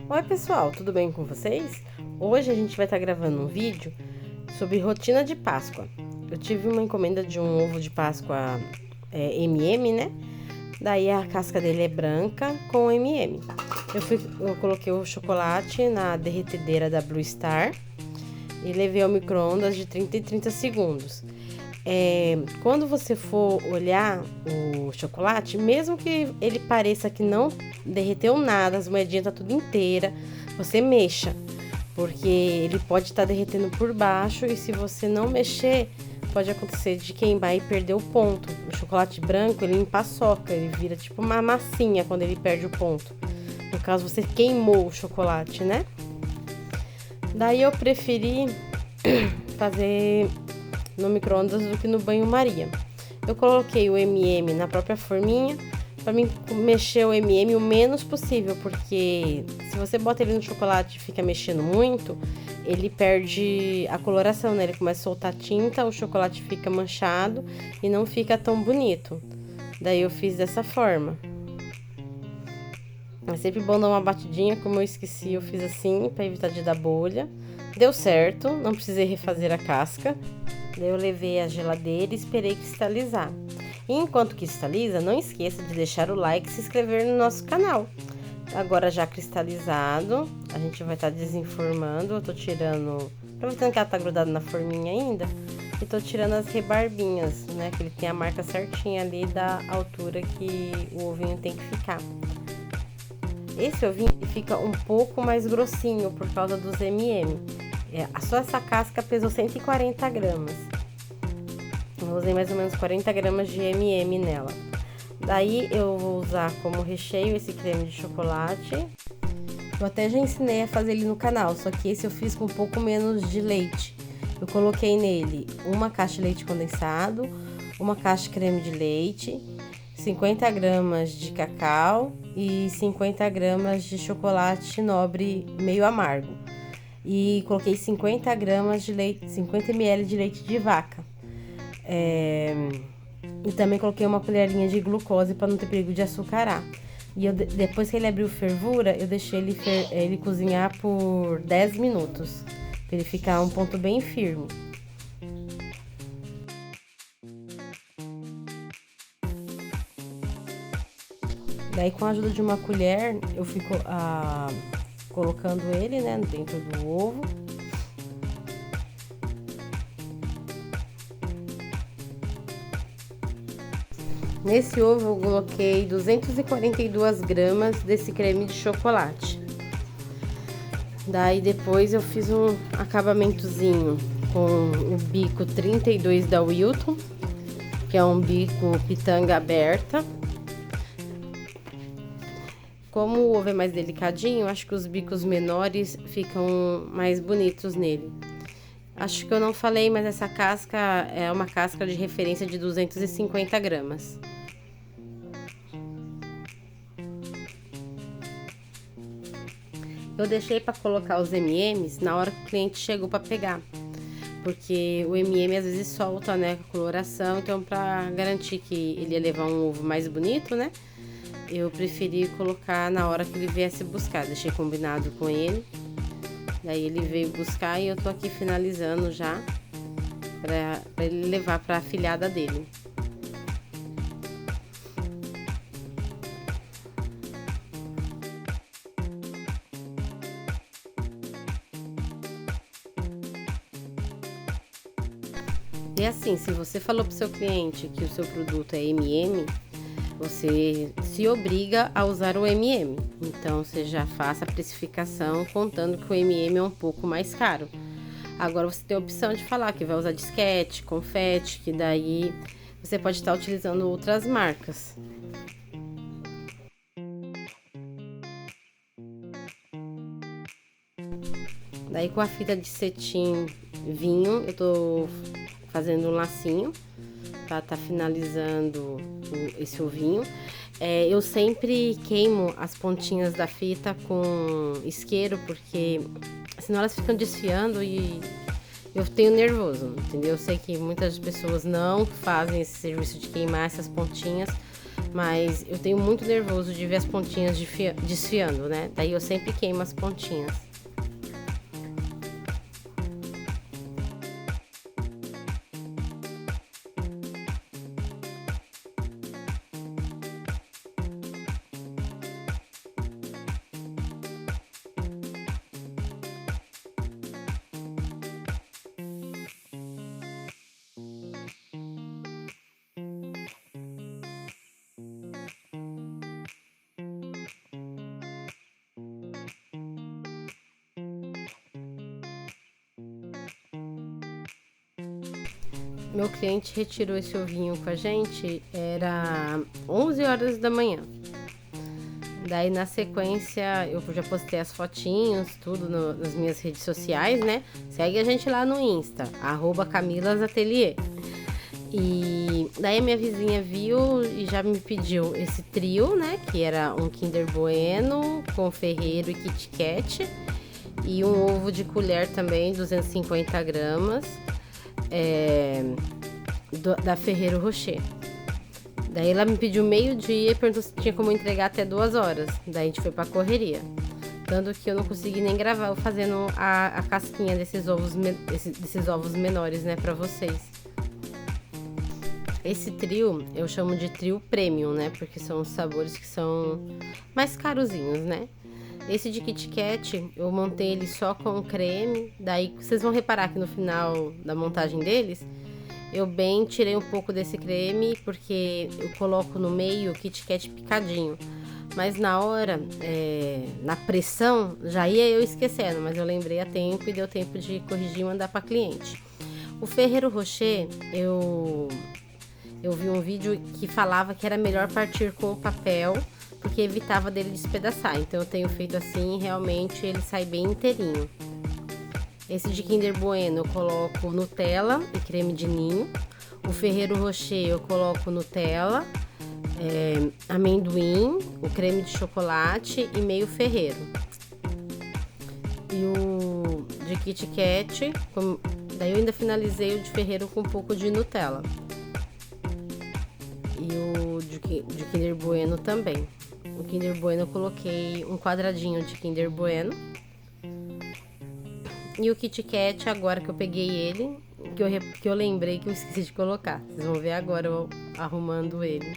Oi pessoal, tudo bem com vocês? Hoje a gente vai estar gravando um vídeo sobre rotina de Páscoa. Eu tive uma encomenda de um ovo de Páscoa M&M, né? Daí a casca dele é branca com M&M. Eu coloquei o chocolate na derretedeira da Blue Star e levei ao micro-ondas de 30 em 30 segundos. Quando você for olhar o chocolate, mesmo que ele pareça que não derreteu nada, as moedinhas tá tudo inteira, você mexa, porque ele pode estar derretendo por baixo e se você não mexer, pode acontecer de queimar e perder o ponto. O chocolate branco, ele empaçoca, ele vira tipo uma massinha quando ele perde o ponto. No caso, você queimou o chocolate, né? Daí eu preferi fazer no micro-ondas do que no banho-maria. Eu coloquei o M&M na própria forminha para mim mexer o M&M o menos possível, porque se você bota ele no chocolate e fica mexendo muito, ele perde a coloração, né? Ele começa a soltar tinta, o chocolate fica manchado e não fica tão bonito. Daí eu fiz dessa forma. É sempre bom dar uma batidinha, como eu esqueci, eu fiz assim para evitar de dar bolha. Deu certo, não precisei refazer a casca. Daí eu levei à geladeira e esperei cristalizar. E enquanto cristaliza, não esqueça de deixar o like e se inscrever no nosso canal. Agora já cristalizado, a gente vai estar desenformando. Eu tô tirando, aproveitando que ela tá grudada na forminha ainda, e tô tirando as rebarbinhas, né? Que ele tem a marca certinha ali da altura que o ovinho tem que ficar. Esse ovinho fica um pouco mais grossinho por causa dos M&M. Só essa casca pesou 140 gramas. Eu usei mais ou menos 40 gramas de M&M nela. Daí eu vou usar como recheio esse creme de chocolate. Eu até já ensinei a fazer ele no canal, só que esse eu fiz com um pouco menos de leite. Eu coloquei nele uma caixa de leite condensado, uma caixa de creme de leite, 50 gramas de cacau e 50 gramas de chocolate nobre meio amargo. E coloquei 50 gramas de leite, 50 ml de leite de vaca. E também coloquei uma colherinha de glucose para não ter perigo de açucarar. E depois que ele abriu fervura, eu deixei ele cozinhar por 10 minutos, para ele ficar um ponto bem firme. Daí, com a ajuda de uma colher, eu fui colocando ele, né, dentro do ovo. Nesse ovo eu coloquei 242 gramas desse creme de chocolate. Daí depois eu fiz um acabamentozinho com o bico 32 da Wilton, que é um bico pitanga aberta. Como o ovo é mais delicadinho, acho que os bicos menores ficam mais bonitos nele. Acho que eu não falei, mas essa casca é uma casca de referência de 250 gramas. Eu deixei para colocar os M&Ms na hora que o cliente chegou para pegar, porque o M&M às vezes solta, né, a coloração, então para garantir que ele ia levar um ovo mais bonito, né, eu preferi colocar na hora que ele viesse buscar. Deixei combinado com ele, daí ele veio buscar e eu tô aqui finalizando já para ele levar para a afilhada dele. E assim, se você falou pro seu cliente que o seu produto é M&M, você se obriga a usar o M&M. Então, você já faça a precificação contando que o M&M é um pouco mais caro. Agora, você tem a opção de falar que vai usar disquete, confete, que daí você pode estar utilizando outras marcas. Daí, com a fita de cetim vinho, eu tô fazendo um lacinho para tá finalizando esse ovinho. Eu sempre queimo as pontinhas da fita com isqueiro, porque senão elas ficam desfiando e eu tenho nervoso, entendeu? Eu sei que muitas pessoas não fazem esse serviço de queimar essas pontinhas, Mas eu tenho muito nervoso de ver as pontinhas desfiando, né? Daí eu sempre queimo as pontinhas. Meu cliente retirou esse ovinho com a gente, era 11 horas da manhã. Daí na sequência eu já postei as fotinhos, tudo nas minhas redes sociais, né? Segue a gente lá no Insta, @camilasatelier. E daí a minha vizinha viu e já me pediu esse trio, né? Que era um Kinder Bueno com Ferreiro e Kit Kat. E um ovo de colher também, 250 gramas. Da Ferreiro Rocher. Daí ela me pediu meio-dia e perguntou se tinha como entregar até 2 horas. Daí a gente foi pra correria. Tanto que eu não consegui nem gravar eu fazendo a casquinha desses ovos menores, né, pra vocês. Esse trio eu chamo de trio premium, né, porque são os sabores que são mais carozinhos, né. Esse de Kit Kat, eu montei ele só com creme. Daí vocês vão reparar que no final da montagem deles, eu bem tirei um pouco desse creme, porque eu coloco no meio o Kit Kat picadinho. Mas na hora, na pressão, já ia eu esquecendo, mas eu lembrei a tempo e deu tempo de corrigir e mandar para cliente. O Ferreiro Rocher, eu vi um vídeo que falava que era melhor partir com o papel, porque evitava dele despedaçar. Então eu tenho feito assim e realmente ele sai bem inteirinho. Esse de Kinder Bueno eu coloco Nutella e creme de ninho. O Ferreiro Rocher eu coloco Nutella, amendoim, o creme de chocolate e meio Ferreiro. E o de Kit Kat, daí eu ainda finalizei o de Ferreiro com um pouco de Nutella. E o de Kinder Bueno também. O Kinder Bueno eu coloquei um quadradinho de Kinder Bueno. E o Kit Kat, agora que eu peguei ele, que eu lembrei que eu esqueci de colocar. Vocês vão ver agora eu arrumando ele.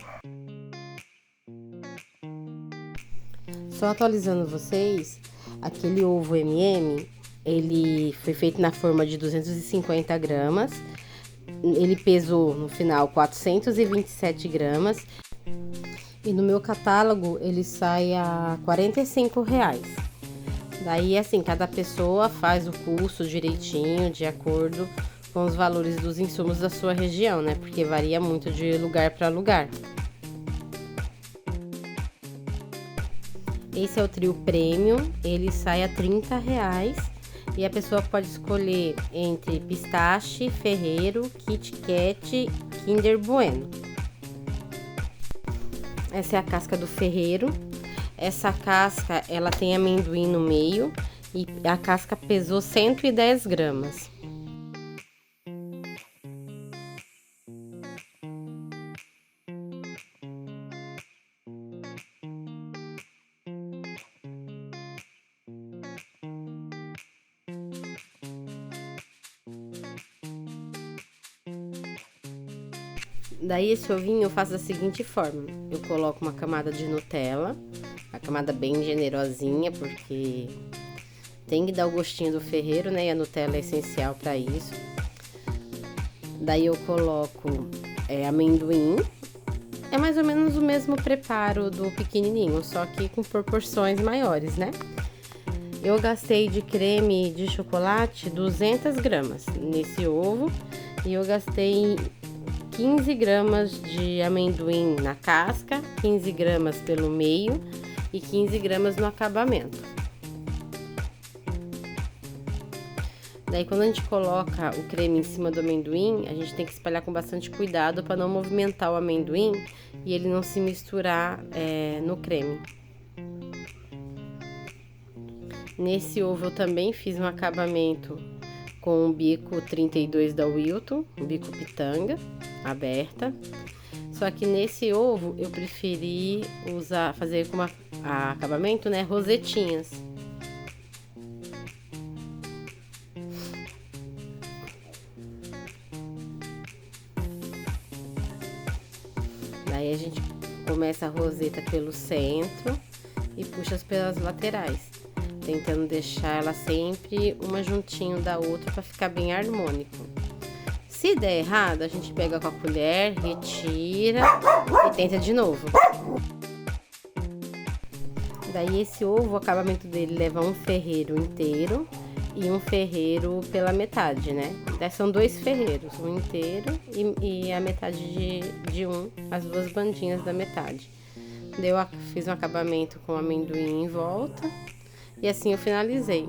Só atualizando vocês, aquele ovo M&M, ele foi feito na forma de 250 gramas. Ele pesou no final 427 gramas. E no meu catálogo ele sai a R$45. Daí, assim, cada pessoa faz o custo direitinho, de acordo com os valores dos insumos da sua região, né? Porque varia muito de lugar para lugar. Esse é o trio premium, ele sai a R$30 e a pessoa pode escolher entre pistache, Ferreiro, Kit Kat, Kinder Bueno. Essa é a casca do Ferreiro. Essa casca, ela tem amendoim no meio e a casca pesou 110 gramas. Daí esse ovinho eu faço da seguinte forma: eu coloco uma camada de Nutella, a camada bem generosinha, porque tem que dar o gostinho do Ferreiro, né? E a Nutella é essencial para isso. Daí eu coloco amendoim. É mais ou menos o mesmo preparo do pequenininho, só que com proporções maiores, né? Eu gastei de creme de chocolate 200 gramas nesse ovo e eu gastei 15 gramas de amendoim na casca, 15 gramas pelo meio e 15 gramas no acabamento. Daí quando a gente coloca o creme em cima do amendoim, a gente tem que espalhar com bastante cuidado para não movimentar o amendoim e ele não se misturar no creme. Nesse ovo eu também fiz um acabamento com o bico 32 da Wilton, o bico pitanga, aberta. Só que nesse ovo eu preferi fazer como acabamento, né, rosetinhas. Daí a gente começa a roseta pelo centro e puxa pelas laterais, tentando deixar ela sempre uma juntinho da outra para ficar bem harmônico. Se der errado, a gente pega com a colher, retira e tenta de novo. Daí esse ovo, o acabamento dele leva um ferreiro inteiro e um ferreiro pela metade, né? Daí são 2 ferreiros, um inteiro e a metade de um, as 2 bandinhas da metade. Daí eu fiz um acabamento com amendoim em volta e assim eu finalizei.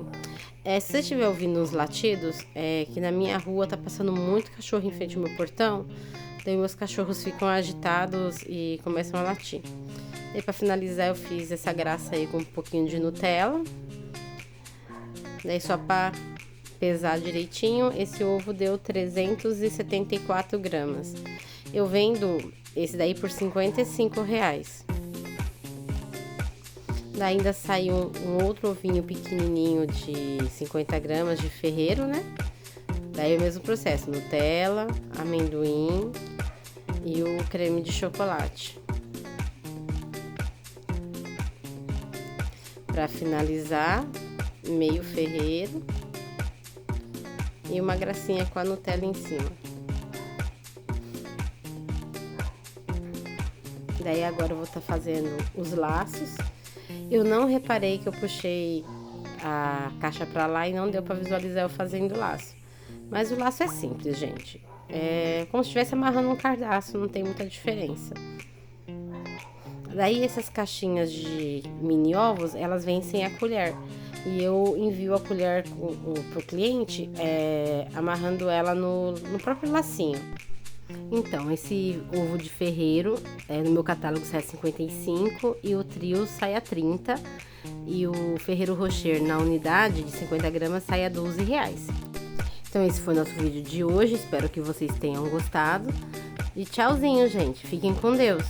Se você estiver ouvindo uns latidos, que na minha rua tá passando muito cachorro em frente ao meu portão, daí meus cachorros ficam agitados e começam a latir. E para finalizar eu fiz essa graça aí com um pouquinho de Nutella. Daí só para pesar direitinho, esse ovo deu 374 gramas. Eu vendo esse daí por R$55. Daí ainda saiu um outro ovinho pequenininho de 50 gramas de ferreiro, né? Daí o mesmo processo, Nutella, amendoim e o creme de chocolate. Para finalizar, meio ferreiro e uma gracinha com a Nutella em cima. Daí agora eu vou estar fazendo os laços. Eu não reparei que eu puxei a caixa pra lá e não deu pra visualizar eu fazendo o laço. Mas o laço é simples, gente. É como se estivesse amarrando um cardaço, não tem muita diferença. Daí essas caixinhas de mini ovos, elas vêm sem a colher. E eu envio a colher pro cliente, amarrando ela no próprio lacinho. Então, esse ovo de ferreiro, no meu catálogo sai a 55 e o trio sai a 30. E o Ferreiro Rocher na unidade de 50 gramas sai a R$12. Então, esse foi o nosso vídeo de hoje. Espero que vocês tenham gostado. E tchauzinho, gente. Fiquem com Deus.